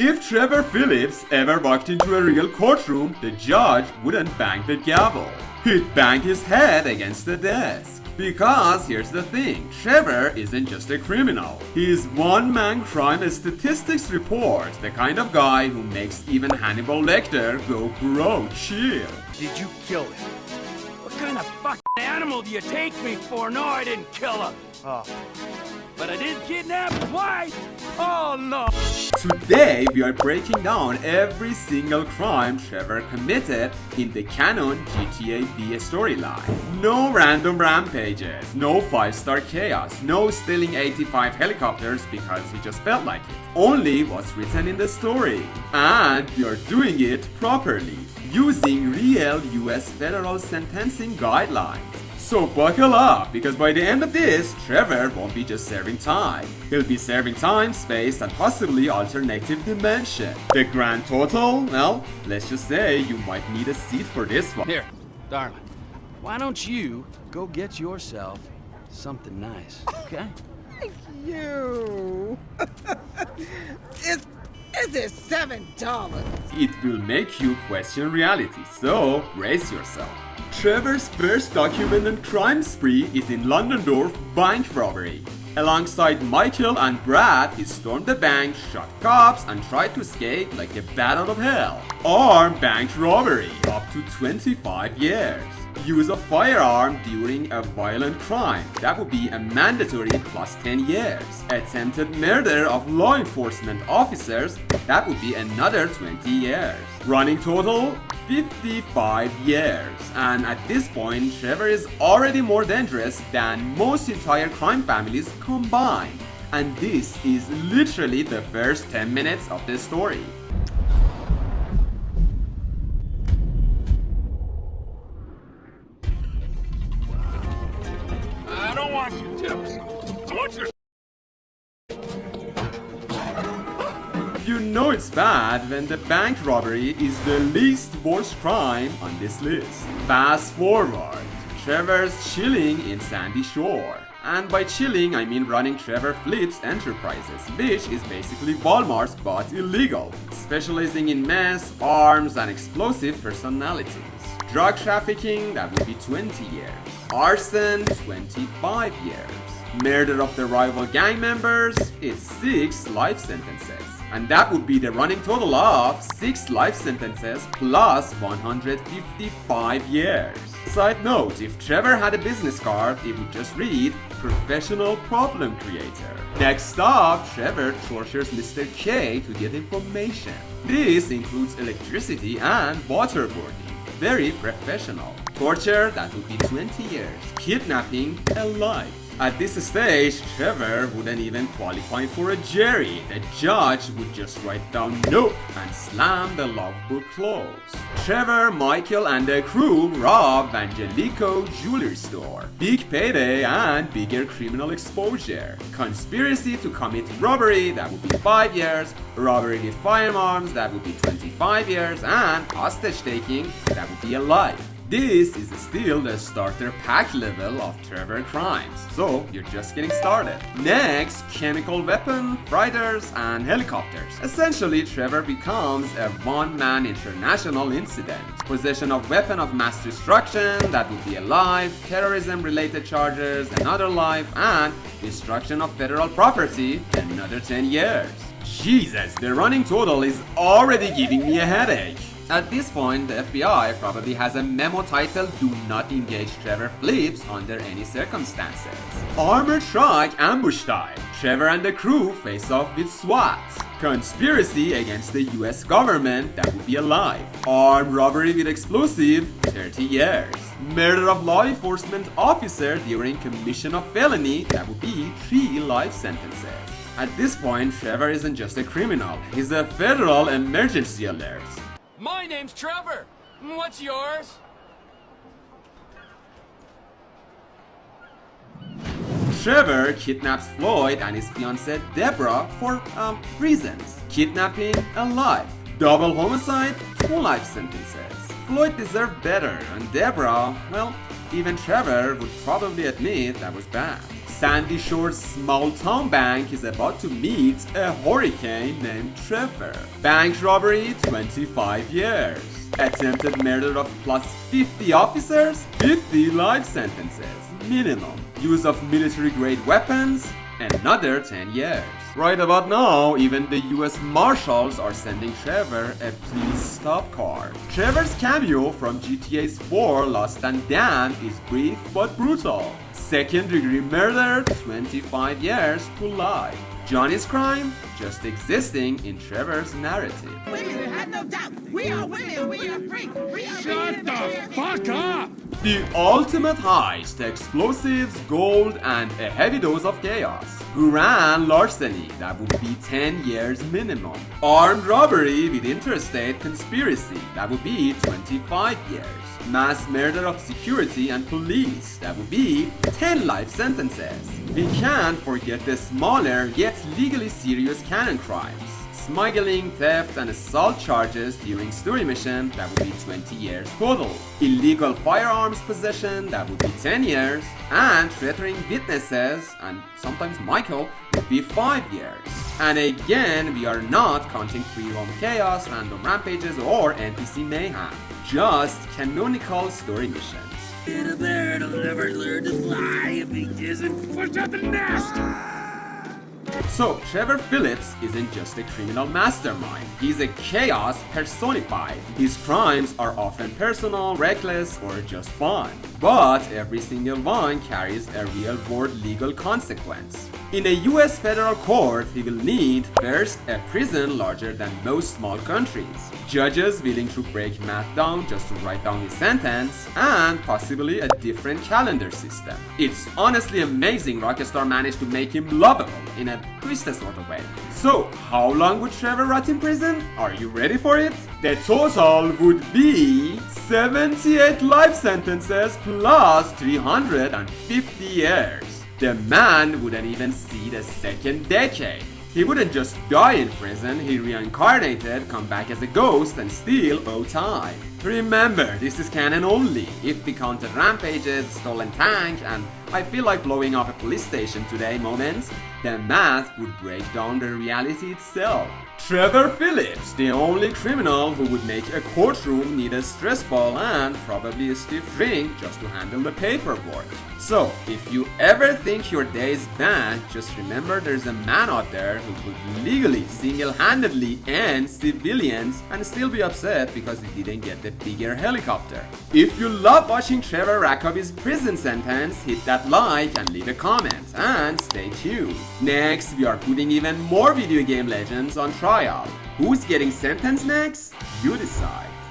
If Trevor Philips ever walked into a real courtroom, the judge wouldn't bang the gavel. He'd bang his head against the desk. Because here's the thing, Trevor isn't just a criminal. He's one-man crime statistics report, the kind of guy who makes even Hannibal Lecter go bro chill. Did you kill him? What kind of fucking animal do you take me for? No, I didn't kill him. Oh. But I did kidnap twice. Oh no. Today we are breaking down every single crime Trevor committed in the canon GTA V storyline. No random rampages, no 5-star chaos, no stealing 85 helicopters because he just felt like it. Only what's written in the story. And we are doing it properly, using real US federal sentencing guidelines. So buckle up, because by the end of this, Trevor won't be just serving time. He'll be serving time, space, and possibly alternative dimension. The grand total? Well, let's just say you might need a seat for this one. Here, darling, why don't you go get yourself something nice, okay? Thank you. It is $7. It will make you question reality, so brace yourself. Trevor's first documented crime spree is in Ludendorff bank robbery. Alongside Michael and Brad, he stormed the bank, shot cops, and tried to escape like a bat out of hell. Armed bank robbery, up to 25 years. Use of firearm during a violent crime, that would be a mandatory plus 10 years. Attempted murder of law enforcement officers, that would be another 20 years. Running total, 55 years. And at this point, Trevor is already more dangerous than most entire crime families combined. And this is literally the first 10 minutes of the story. I don't want your tips. I want your... You know it's bad when the bank robbery is the least worst crime on this list. Fast forward, Trevor's chilling in Sandy Shore. And by chilling, I mean running Trevor Philips Enterprises, which is basically Walmart's but illegal, specializing in meth, arms, and explosive personalities. Drug trafficking, that would be 20 years. Arson, 25 years. Murder of the rival gang members, it's 6 life sentences. And that would be the running total of 6 life sentences plus 155 years. Side note, if Trevor had a business card, it would just read Professional Problem Creator. Next up, Trevor tortures Mr. K to get information. This includes electricity and waterboarding. Very professional. Torture, that would be 20 years. Kidnapping, a life. At this stage, Trevor wouldn't even qualify for a jury. The judge would just write down nope and slam the logbook closed. Trevor, Michael, and the crew rob Angelico jewelry store. Big payday and bigger criminal exposure. Conspiracy to commit robbery, that would be 5 years. Robbery with firearms, that would be 25 years. And hostage taking, that would be a life. This is still the starter pack level of Trevor crimes, so you're just getting started. Next, chemical weapon, fighters, and helicopters. Essentially, Trevor becomes a one-man international incident. Possession of weapon of mass destruction, that would be a life, terrorism-related charges, another life, and destruction of federal property, another 10 years. Jesus, the running total is already giving me a headache. At this point, the FBI probably has a memo titled Do Not Engage Trevor Philips under any circumstances. Armored truck ambush time. Trevor and the crew face off with SWAT. Conspiracy against the US government, that would be a life. Armed robbery with explosive, 30 years. Murder of law enforcement officer during commission of felony, that would be 3 life sentences. At this point, Trevor isn't just a criminal, he's a federal emergency alert. My name's Trevor. What's yours? Trevor kidnaps Floyd and his fiancée Deborah for reasons. Kidnapping, a life. Double homicide, 2 life sentences. Floyd deserved better, and Deborah, well, Even Trevor would probably admit that was bad. Sandy Shore's small town bank is about to meet a hurricane named Trevor. Bank robbery, 25 years. Attempted murder of plus 50 officers, 50 life sentences, minimum. Use of military-grade weapons, another 10 years. Right about now, even the US Marshals are sending Trevor a please stop card. Trevor's cameo from GTA's 4 Lost and Damned is brief but brutal. Second-degree murder, 25 years to life. Johnny's crime, just existing in Trevor's narrative. Women have no doubt. We are women. We are free. We are Shut the fuck up! The ultimate heist, explosives, gold, and a heavy dose of chaos. Grand larceny, that would be 10 years minimum. Armed robbery with interstate conspiracy, that would be 25 years. Mass murder of security and police, that would be 10 life sentences. We can't forget the smaller yet legally serious canon crimes. Smuggling, theft, and assault charges during story mission, that would be 20 years total. Illegal firearms possession, that would be 10 years. And threatening witnesses, and sometimes Michael, would be 5 years. And again, we are not counting free roam chaos, random rampages, or NPC mayhem. Just canonical story missions. Little bird will never learn to fly if he isn't pushed out the nest! So, Trevor Philips isn't just a criminal mastermind, he's a chaos personified. His crimes are often personal, reckless, or just fun. But every single one carries a real-world legal consequence. In a US federal court, he will need first a prison larger than most small countries, judges willing to break Meth down just to write down his sentence, and possibly a different calendar system. It's honestly amazing Rockstar managed to make him lovable in a twisted sort of way. So, how long would Trevor rot in prison? Are you ready for it? The total would be 78 life sentences plus 350 years. The man wouldn't even see the second decade. He wouldn't just die in prison, he reincarnated, come back as a ghost, and still owe time. Remember, this is canon only. If we counted rampages, stolen tank, and I feel like blowing up a police station today moments, the math would break down the reality itself. Trevor Philips, the only criminal who would make a courtroom need a stress ball and probably a stiff drink just to handle the paperwork. So, if you ever think your day is bad, just remember there's a man out there who could legally, single-handedly end civilians and still be upset because he didn't get the bigger helicopter. If you love watching Trevor rack up his prison sentence, hit that like and leave a comment, and stay tuned. Next, we are putting even more video game legends on trial. Who's getting sentenced next? You decide.